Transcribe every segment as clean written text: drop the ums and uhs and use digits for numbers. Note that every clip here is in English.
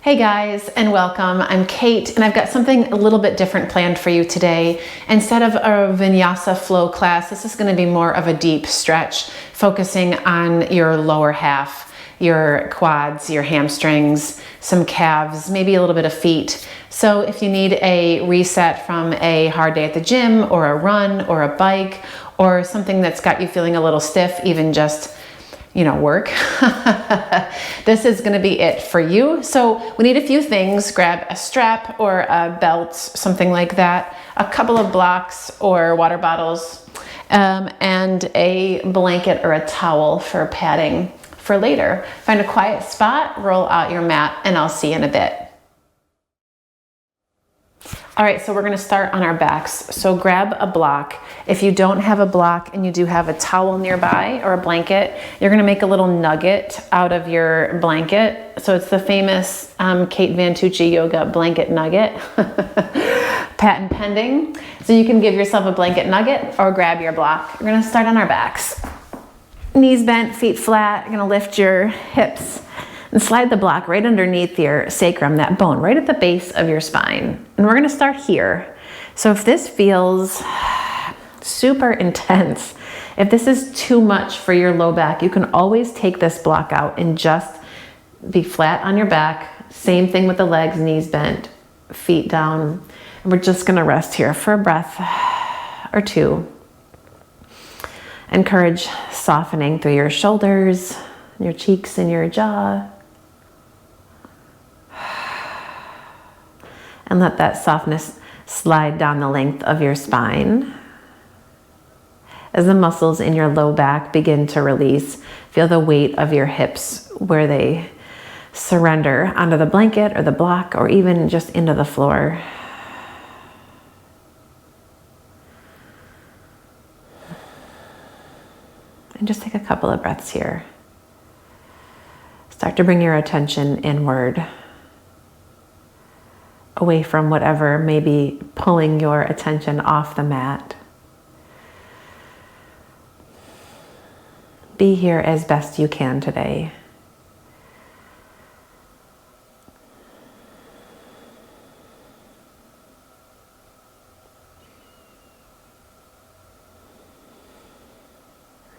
Hey guys, and welcome. I'm Kate, and I've got something a little bit different planned for you today. Instead of a vinyasa flow class, this is going to be more of a deep stretch, focusing on your lower half, your quads, your hamstrings, some calves, maybe a little bit of feet. So if you need a reset from a hard day at the gym, or a run, or a bike, or something that's got you feeling a little stiff, even just work, this is going to be it for you. So we need a few things. Grab a strap or a belt, something like that, a couple of blocks or water bottles, and a blanket or a towel for padding for later. Find a quiet spot, roll out your mat, and I'll see you in a bit. All right, so we're gonna start on our backs. So grab a block. If you don't have a block and you do have a towel nearby or a blanket, you're gonna make a little nugget out of your blanket. So it's the famous Kate Van Tucci yoga blanket nugget, patent pending. So you can give yourself a blanket nugget or grab your block. We're gonna start on our backs. Knees bent, feet flat. You're gonna lift your hips and slide the block right underneath your sacrum, that bone, right at the base of your spine. And we're gonna start here. So if this feels super intense, if this is too much for your low back, you can always take this block out and just be flat on your back. Same thing with the legs, knees bent, feet down. And we're just gonna rest here for a breath or two. Encourage softening through your shoulders, your cheeks, and your jaw. And let that softness slide down the length of your spine. As the muscles in your low back begin to release, feel the weight of your hips where they surrender onto the blanket or the block or even just into the floor. And just take a couple of breaths here. Start to bring your attention inward, away from whatever may be pulling your attention off the mat. Be here as best you can today.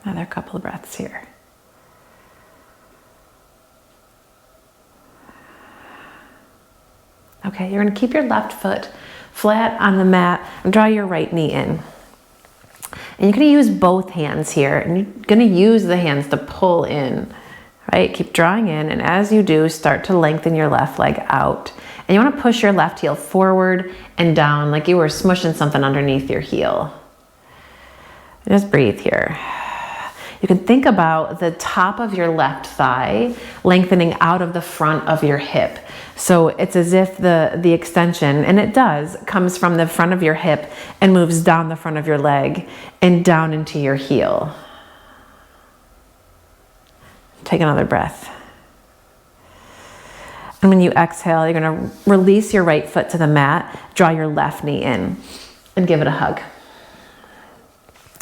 Another couple of breaths here. Okay, you're gonna keep your left foot flat on the mat and draw your right knee in. And you're gonna use both hands here, and you're gonna use the hands to pull in, right? Keep drawing in, and as you do, start to lengthen your left leg out. And you wanna push your left heel forward and down like you were smushing something underneath your heel. Just breathe here. You can think about the top of your left thigh lengthening out of the front of your hip. So it's as if the extension, and it does, comes from the front of your hip and moves down the front of your leg and down into your heel. Take another breath. And when you exhale, you're gonna release your right foot to the mat, draw your left knee in, and give it a hug.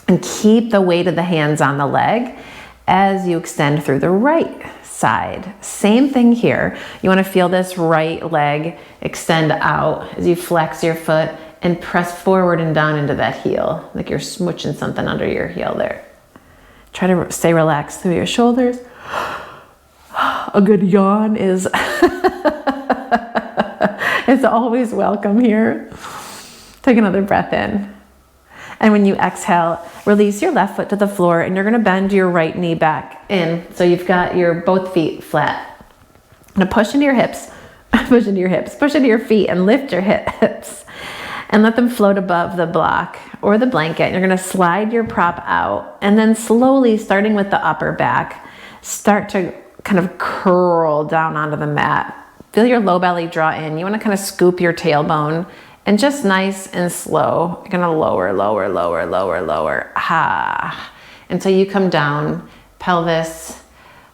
And keep the weight of the hands on the leg as you extend through the right side. Same thing here. You want to feel this right leg extend out as you flex your foot and press forward and down into that heel, like you're smooching something under your heel there. Try to stay relaxed through your shoulders. A good yawn is always welcome here. Take another breath in. And when you exhale, release your left foot to the floor, and you're gonna bend your right knee back in. So you've got your both feet flat. Now push into your hips, push into your feet, and lift your hips. And let them float above the block or the blanket. You're gonna slide your prop out, and then slowly, starting with the upper back, start to kind of curl down onto the mat. Feel your low belly draw in. You wanna kind of scoop your tailbone, and just nice and slow, you're gonna lower, lower, lower, lower, lower, until you come down, pelvis,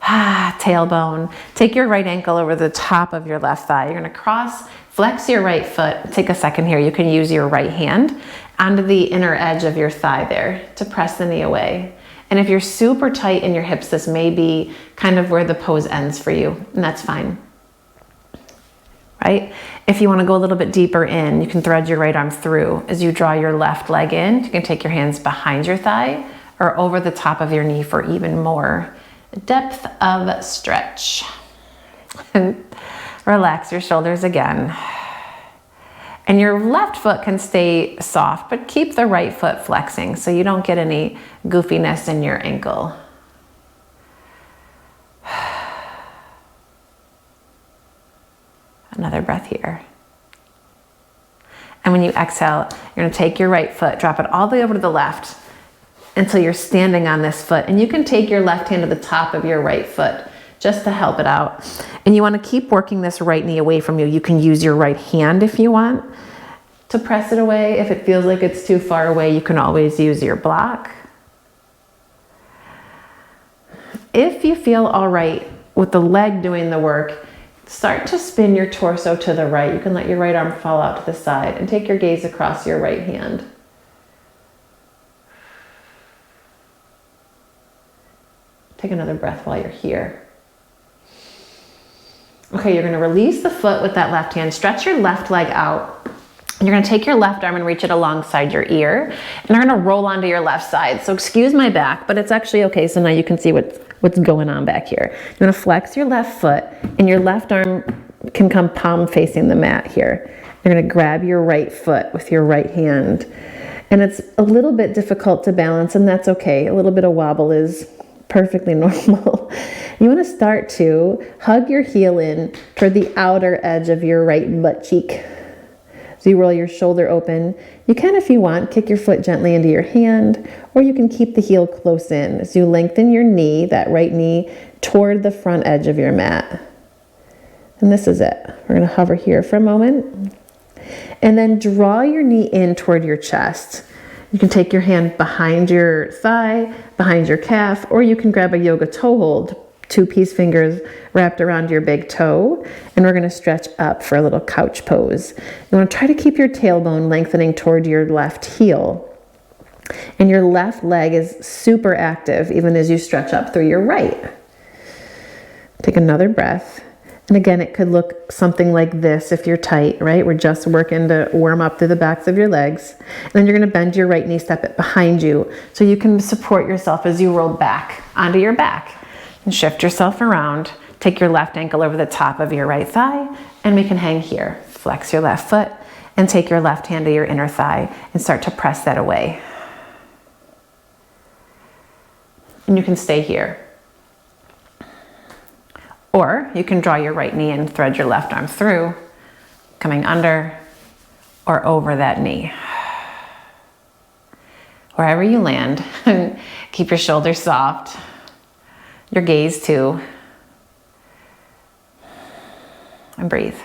tailbone. Take your right ankle over the top of your left thigh. You're gonna cross, flex your right foot. Take a second here. You can use your right hand onto the inner edge of your thigh there to press the knee away. And if you're super tight in your hips, this may be kind of where the pose ends for you, and that's fine. right? If you want to go a little bit deeper in, you can thread your right arm through. As you draw your left leg in, you can take your hands behind your thigh or over the top of your knee for even more depth of stretch. And relax your shoulders again. And your left foot can stay soft, but keep the right foot flexing so you don't get any goofiness in your ankle. Another breath here. And when you exhale, you're going to take your right foot, drop it all the way over to the left until you're standing on this foot. And you can take your left hand to the top of your right foot just to help it out. And you want to keep working this right knee away from you. You can use your right hand if you want to press it away. If it feels like it's too far away, you can always use your block. If you feel all right with the leg doing the work, start to spin your torso to the right. You can let your right arm fall out to the side and take your gaze across your right hand. Take another breath while you're here. Okay, you're going to release the foot with that left hand. Stretch your left leg out. You're going to take your left arm and reach it alongside your ear. And you're going to roll onto your left side. So excuse my back, but it's actually okay. So now you can see what's going on back here. You're going to flex your left foot and your left arm can come palm facing the mat here. You're going to grab your right foot with your right hand. And it's a little bit difficult to balance, and that's okay. A little bit of wobble is perfectly normal. You want to start to hug your heel in toward the outer edge of your right butt cheek. So you roll your shoulder open. You can, if you want, kick your foot gently into your hand, or you can keep the heel close in as you lengthen your knee, that right knee, toward the front edge of your mat. And this is it. We're going to hover here for a moment. And then draw your knee in toward your chest. You can take your hand behind your thigh, behind your calf, or you can grab a yoga toe hold, 2 peace fingers wrapped around your big toe, and we're going to stretch up for a little couch pose. You want to try to keep your tailbone lengthening toward your left heel. And your left leg is super active even as you stretch up through your right. Take another breath. And again, it could look something like this if you're tight, right? We're just working to warm up through the backs of your legs. And then you're going to bend your right knee, step it behind you so you can support yourself as you roll back onto your back. And shift yourself around. Take your left ankle over the top of your right thigh, and we can hang here. Flex your left foot and take your left hand to your inner thigh and start to press that away. And you can stay here. Or you can draw your right knee and thread your left arm through, coming under or over that knee. Wherever you land, keep your shoulders soft, your gaze too, and breathe.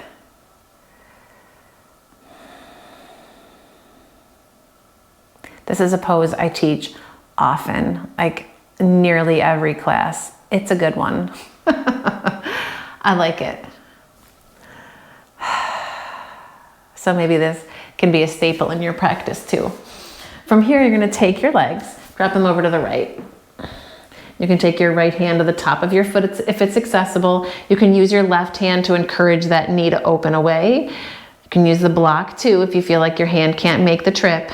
This is a pose I teach often, like nearly every class. It's a good one. I like it. So maybe this can be a staple in your practice too. From here, you're going to take your legs, drop them over to the right. You can take your right hand to the top of your foot if it's accessible. You can use your left hand to encourage that knee to open away. You can use the block too if you feel like your hand can't make the trip.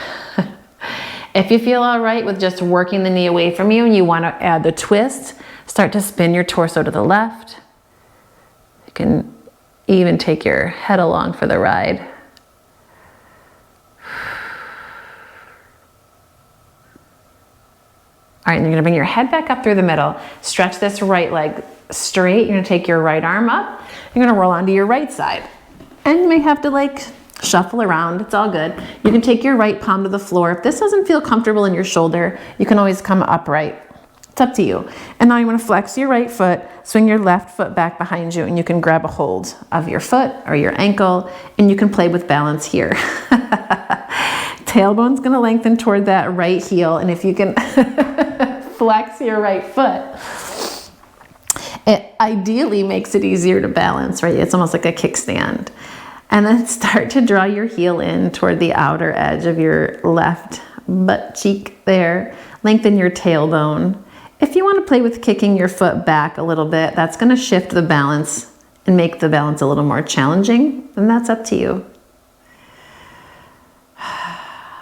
If you feel all right with just working the knee away from you and you want to add the twist, start to spin your torso to the left. You can even take your head along for the ride. All right, and you're gonna bring your head back up through the middle. Stretch this right leg straight. You're gonna take your right arm up. You're gonna roll onto your right side. And you may have to like shuffle around, it's all good. You can take your right palm to the floor. If this doesn't feel comfortable in your shoulder, you can always come upright. It's up to you. And now you want to flex your right foot, swing your left foot back behind you, and you can grab a hold of your foot or your ankle, and you can play with balance here. Tailbone's going to lengthen toward that right heel, and if you can flex your right foot, it ideally makes it easier to balance, right? It's almost like a kickstand. And then start to draw your heel in toward the outer edge of your left butt cheek there. Lengthen your tailbone. If you want to play with kicking your foot back a little bit, that's going to shift the balance and make the balance a little more challenging, then that's up to you.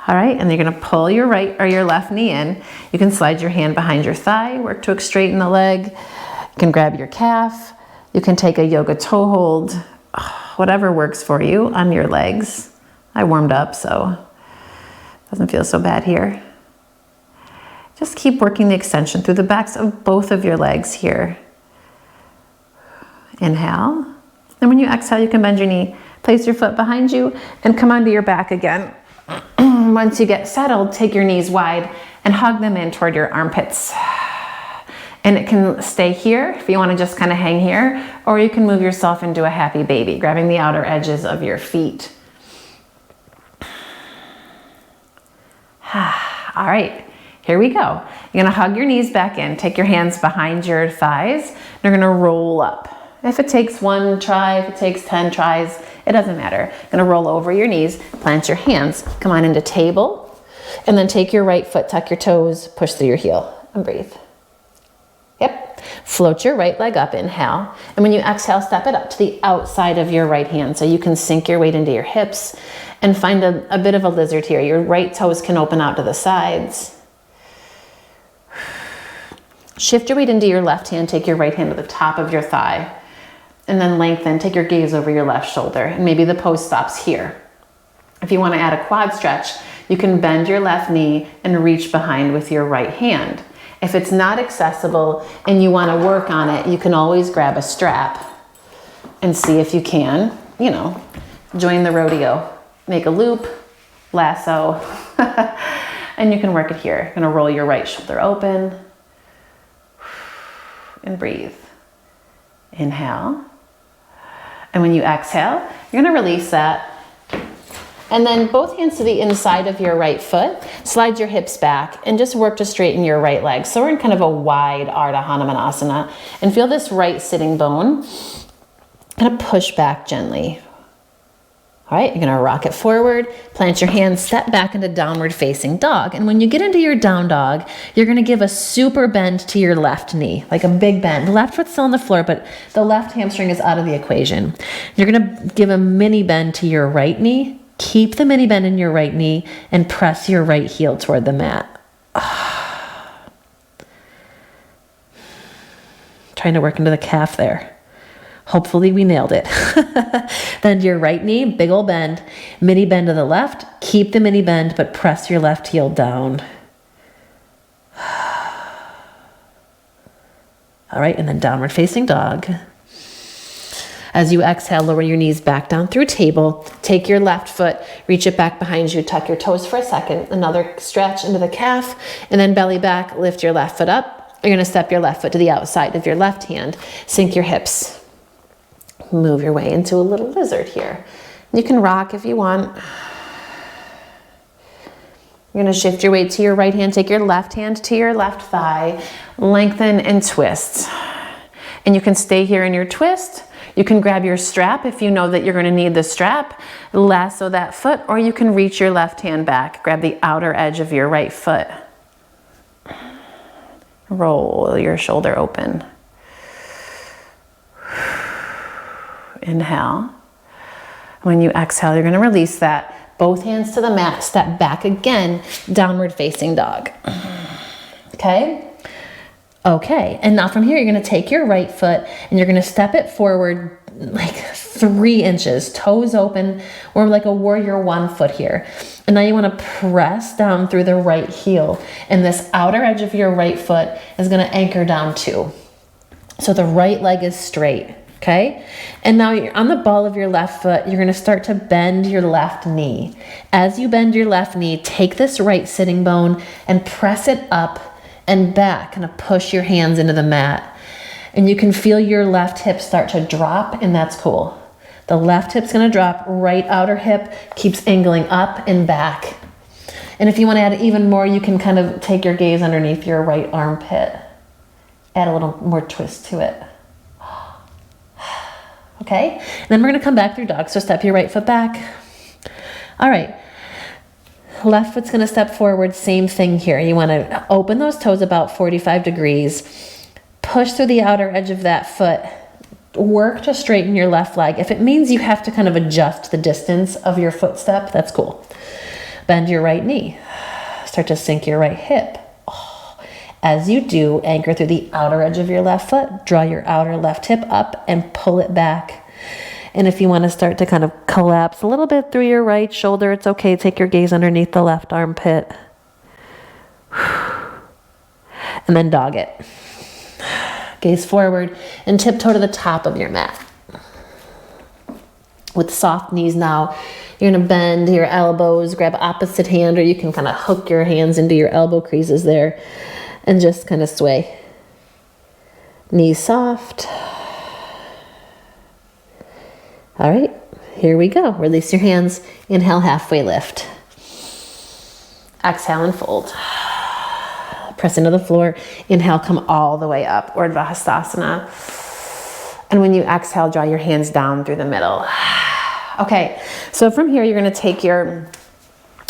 All right, and you're gonna pull your right or your left knee in. You can slide your hand behind your thigh, work to straighten the leg. You can grab your calf. You can take a yoga toe hold, whatever works for you on your legs. I warmed up, so it doesn't feel so bad here. Just keep working the extension through the backs of both of your legs here. Inhale. And when you exhale, you can bend your knee, place your foot behind you, and come onto your back again. Once you get settled, take your knees wide and hug them in toward your armpits. And it can stay here if you want to just kind of hang here, or you can move yourself into a happy baby, grabbing the outer edges of your feet. All right, here we go. You're gonna hug your knees back in, take your hands behind your thighs, and you're gonna roll up. If it takes 1 try, if it takes 10 tries, it doesn't matter. You're gonna roll over your knees, plant your hands, come on into table, and then take your right foot, tuck your toes, push through your heel, and breathe. Yep, float your right leg up, inhale, and when you exhale, step it up to the outside of your right hand so you can sink your weight into your hips and find a bit of a lizard here. Your right toes can open out to the sides. Shift your weight into your left hand, take your right hand to the top of your thigh, and then lengthen, take your gaze over your left shoulder, and maybe the pose stops here. If you want to add a quad stretch, you can bend your left knee and reach behind with your right hand. If it's not accessible and you want to work on it, you can always grab a strap and see if you can, you know, join the rodeo. Make a loop, lasso, and you can work it here. You're gonna roll your right shoulder open and breathe. Inhale. And when you exhale, you're gonna release that. And then both hands to the inside of your right foot, slide your hips back and just work to straighten your right leg. So we're in kind of a wide Ardha Hanumanasana, and feel this right sitting bone. Kind of push back gently. All right, you're gonna rock it forward, plant your hands, step back into downward facing dog. And when you get into your down dog, you're gonna give a super bend to your left knee, like a big bend. The left foot's still on the floor, but the left hamstring is out of the equation. You're gonna give a mini bend to your right knee, keep the mini bend in your right knee, and press your right heel toward the mat. Trying to work into the calf there. Hopefully we nailed it. Then your right knee, big ol' bend, mini bend to the left, keep the mini bend, but press your left heel down. All right, and then downward facing dog. As you exhale, lower your knees back down through table. Take your left foot, reach it back behind you, tuck your toes for a second. Another stretch into the calf, and then belly back, lift your left foot up. You're gonna step your left foot to the outside of your left hand. Sink your hips. Move your way into a little lizard here. You can rock if you want. You're gonna shift your weight to your right hand, take your left hand to your left thigh, lengthen and twist. And you can stay here in your twist. You can grab your strap if you know that you're gonna need the strap, lasso that foot, or you can reach your left hand back, grab the outer edge of your right foot. Roll your shoulder open. Inhale. When you exhale, you're gonna release that. Both hands to the mat, step back again, downward facing dog. Okay? Okay, and now from here, you're gonna take your right foot and you're gonna step it forward like 3 inches, toes open, or like a warrior 1 foot here. And now you wanna press down through the right heel, and this outer edge of your right foot is gonna anchor down too. So the right leg is straight. Okay, and now you're on the ball of your left foot, you're gonna start to bend your left knee. As you bend your left knee, take this right sitting bone and press it up and back, kind of push your hands into the mat. And you can feel your left hip start to drop, and that's cool. The left hip's gonna drop, right outer hip keeps angling up and back. And if you wanna add even more, you can kind of take your gaze underneath your right armpit. Add a little more twist to it. Okay, and then we're gonna come back through dog. So step your right foot back. All right, left foot's gonna step forward, same thing here. You wanna open those toes about 45 degrees, push through the outer edge of that foot, work to straighten your left leg. If it means you have to kind of adjust the distance of your footstep, that's cool. Bend your right knee. Start to sink your right hip. As you do, anchor through the outer edge of your left foot. Draw your outer left hip up and pull it back. And if you want to start to kind of collapse a little bit through your right shoulder, it's okay. Take your gaze underneath the left armpit. And then dog it. Gaze forward and tiptoe to the top of your mat. With soft knees now, you're going to bend your elbows, grab opposite hand, or you can kind of hook your hands into your elbow creases there and just kind of sway. Knees soft. All right, here we go. Release your hands. Inhale, halfway lift. Exhale and fold. Press into the floor. Inhale, come all the way up, Urdhva Hastasana. And when you exhale, draw your hands down through the middle. Okay, so from here, you're gonna take your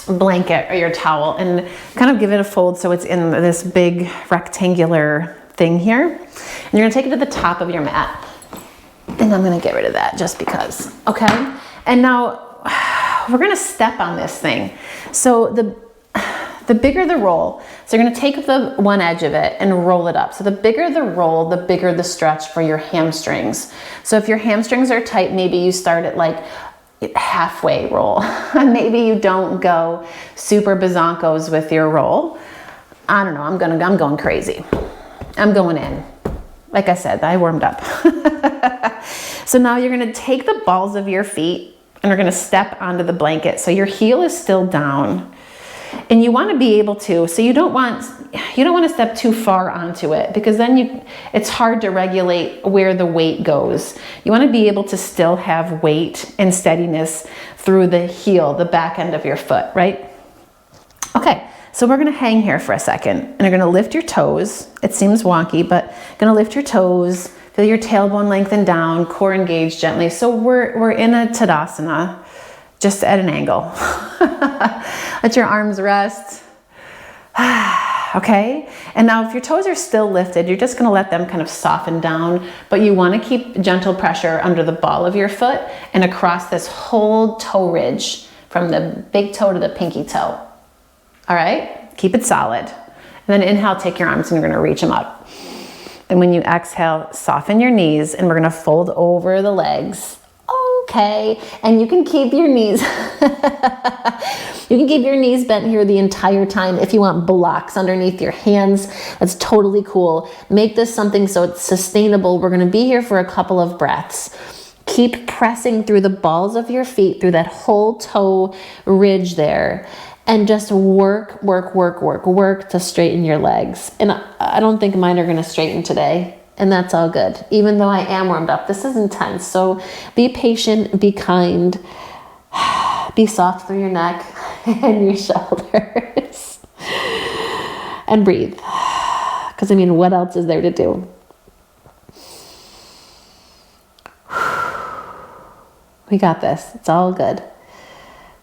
blanket or your towel and kind of give it a fold so it's in this big rectangular thing here. And you're gonna take it to the top of your mat. And I'm gonna get rid of that just because, okay? And now we're gonna step on this thing. So the bigger the roll, so you're gonna take the one edge of it and roll it up. So the bigger the roll, the bigger the stretch for your hamstrings. So if your hamstrings are tight, maybe you start at like halfway roll. Maybe you don't go super bazonkos with your roll. I don't know, I'm going crazy. I'm going in. Like I said, I warmed up. So now you're gonna take the balls of your feet and you're gonna step onto the blanket. So your heel is still down. And you want to be able to, so you don't want to step too far onto it because then it's hard to regulate where the weight goes. You want to be able to still have weight and steadiness through the heel, the back end of your foot, right? Okay, so we're going to hang here for a second and you're going to lift your toes. It seems wonky, but going to lift your toes, feel your tailbone lengthen down, core engage gently. So we're in a Tadasana. Just at an angle. Let your arms rest. Okay? And now if your toes are still lifted, you're just gonna let them kind of soften down, but you wanna keep gentle pressure under the ball of your foot and across this whole toe ridge from the big toe to the pinky toe. All right? Keep it solid. And then inhale, take your arms and you're gonna reach them up. Then when you exhale, soften your knees and we're gonna fold over the legs. Okay, and you can keep your knees bent here the entire time. If you want blocks underneath your hands, that's totally cool. Make this something so it's sustainable. We're gonna be here for a couple of breaths. Keep pressing through the balls of your feet, through that whole toe ridge there, and just work to straighten your legs. And I don't think mine are gonna straighten today. And that's all good. Even though I am warmed up, this is intense. So be patient, be kind, be soft through your neck and your shoulders. And breathe. Because I mean, what else is there to do? We got this. It's all good.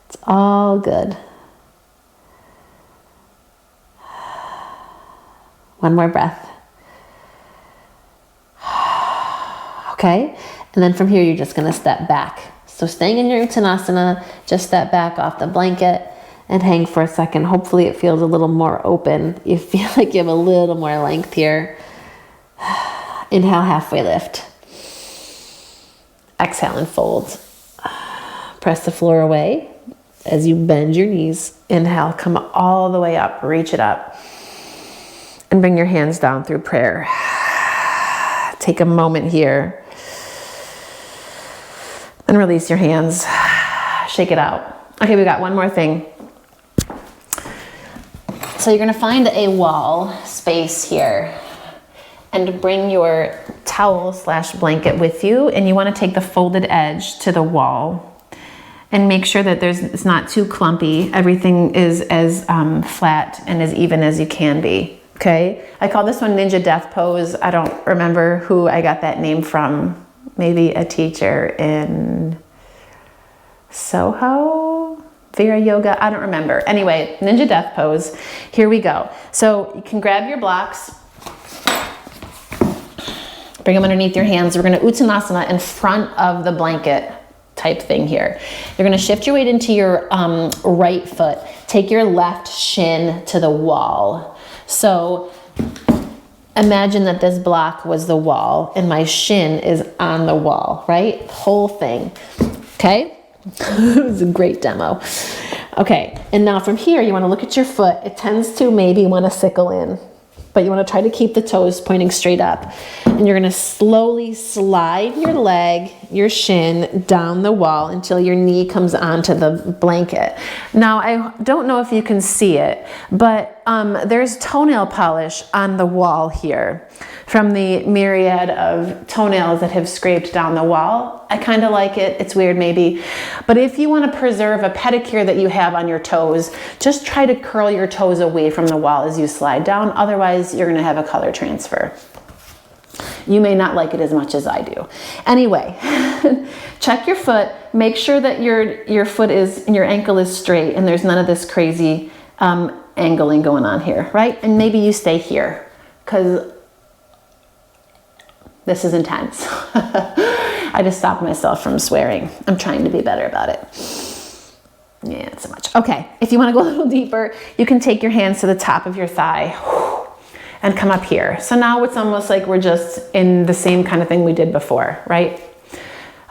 It's all good. One more breath. Okay, and then from here, you're just gonna step back. So staying in your Uttanasana, just step back off the blanket and hang for a second. Hopefully it feels a little more open. You feel like you have a little more length here. Inhale, halfway lift. Exhale and fold. Press the floor away as you bend your knees. Inhale, come all the way up, reach it up. And bring your hands down through prayer. Take a moment here. And release your hands. Shake it out. Okay, we got one more thing. So you're gonna find a wall space here and bring your towel / blanket with you, and you wanna take the folded edge to the wall and make sure that it's not too clumpy. Everything is as flat and as even as you can be, okay? I call this one Ninja Death Pose. I don't remember who I got that name from. Maybe a teacher in Soho, Vera Yoga, I don't remember. Anyway, Ninja Death Pose, here we go. So you can grab your blocks. Bring them underneath your hands. We're gonna Uttanasana in front of the blanket type thing here. You're gonna shift your weight into your right foot. Take your left shin to the wall. So imagine that this block was the wall and my shin is on the wall, right? Whole thing, okay? It was a great demo. Okay, and now from here, you wanna look at your foot. It tends to maybe wanna sickle in, but you wanna try to keep the toes pointing straight up. And you're gonna slowly slide your leg, your shin down the wall until your knee comes onto the blanket. Now, I don't know if you can see it, but there's toenail polish on the wall here from the myriad of toenails that have scraped down the wall. I kind of like it. It's weird maybe. But if you want to preserve a pedicure that you have on your toes, just try to curl your toes away from the wall as you slide down. Otherwise, you're going to have a color transfer. You may not like it as much as I do. Anyway, check your foot. Make sure that your foot is, and your ankle is straight and there's none of this crazy angling going on here, right? And maybe you stay here because this is intense. I just stopped myself from swearing. I'm trying to be better about it. Yeah, not so much. Okay, if you want to go a little deeper, you can take your hands to the top of your thigh and come up here. So now it's almost like we're just in the same kind of thing we did before, right?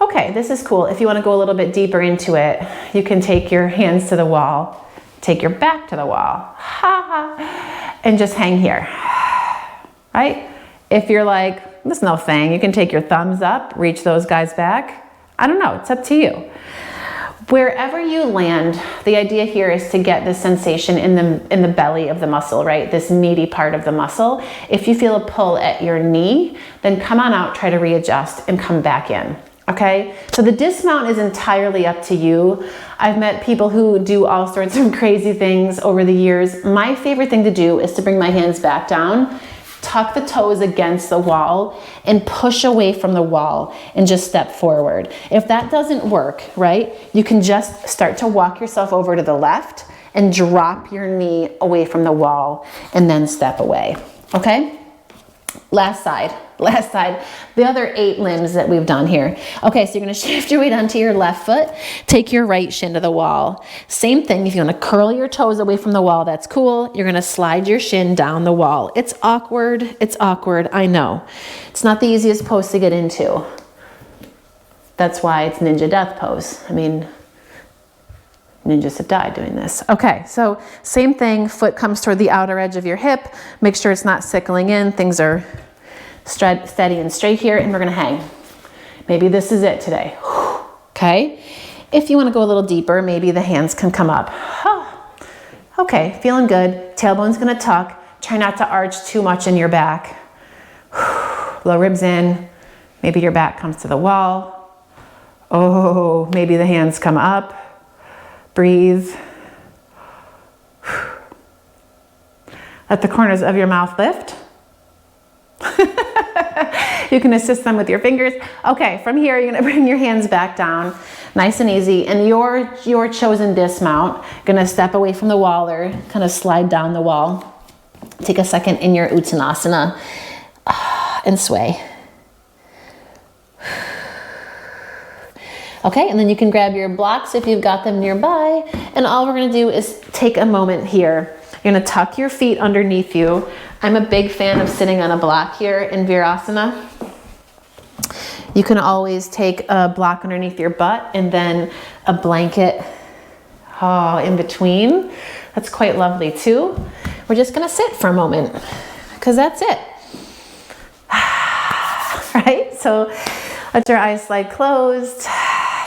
Okay, this is cool. If you want to go a little bit deeper into it, you can take your hands to the wall, take your back to the wall, and just hang here, right? If you're like, there's no thing, you can take your thumbs up, reach those guys back. I don't know, it's up to you. Wherever you land, the idea here is to get this sensation in the belly of the muscle, right? This meaty part of the muscle. If you feel a pull at your knee, then come on out, try to readjust and come back in, okay? So the dismount is entirely up to you. I've met people who do all sorts of crazy things over the years. My favorite thing to do is to bring my hands back down, tuck the toes against the wall and push away from the wall and just step forward. If that doesn't work, right, you can just start to walk yourself over to the left and drop your knee away from the wall and then step away, okay? Last side, the other 8 limbs that we've done here. Okay, so you're gonna shift your weight onto your left foot, take your right shin to the wall. Same thing, if you wanna curl your toes away from the wall, that's cool. You're gonna slide your shin down the wall. It's awkward, I know. It's not the easiest pose to get into. That's why it's ninja death pose. I mean, ninjas have died doing this. Okay, so same thing, foot comes toward the outer edge of your hip. Make sure it's not sickling in. Things are steady and straight here, and we're gonna hang. Maybe this is it today, okay? If you wanna go a little deeper, maybe the hands can come up. Okay, feeling good. Tailbone's gonna tuck. Try not to arch too much in your back. Low ribs in. Maybe your back comes to the wall. Oh, maybe the hands come up. Breathe. Let the corners of your mouth lift. You can assist them with your fingers. Okay, from here, you're gonna bring your hands back down, nice and easy. And your chosen dismount, gonna step away from the wall or kind of slide down the wall. Take a second in your Uttanasana and sway. Okay, and then you can grab your blocks if you've got them nearby. And all we're gonna do is take a moment here. You're gonna tuck your feet underneath you. I'm a big fan of sitting on a block here in Virasana. You can always take a block underneath your butt and then a blanket in between. That's quite lovely too. We're just gonna sit for a moment because that's it. Right? So let your eyes slide closed.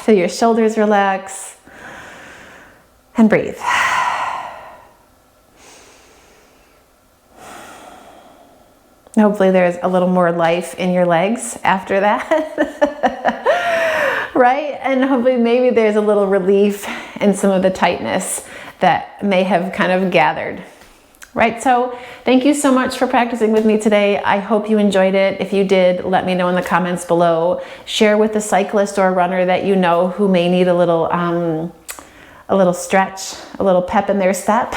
Feel your shoulders relax and breathe. Hopefully there's a little more life in your legs after that, right? And hopefully maybe there's a little relief in some of the tightness that may have kind of gathered, right? So thank you so much for practicing with me today. I hope you enjoyed it. If you did, let me know in the comments below. Share with a cyclist or a runner that you know who may need a little stretch, a little pep in their step.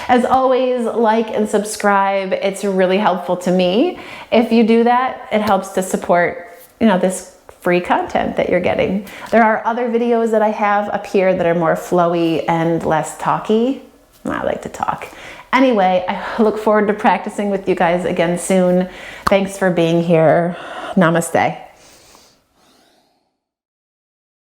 As always, like and subscribe. It's really helpful to me. If you do that, it helps to support, this free content that you're getting. There are other videos that I have up here that are more flowy and less talky. I like to talk. Anyway, I look forward to practicing with you guys again soon. Thanks for being here. Namaste.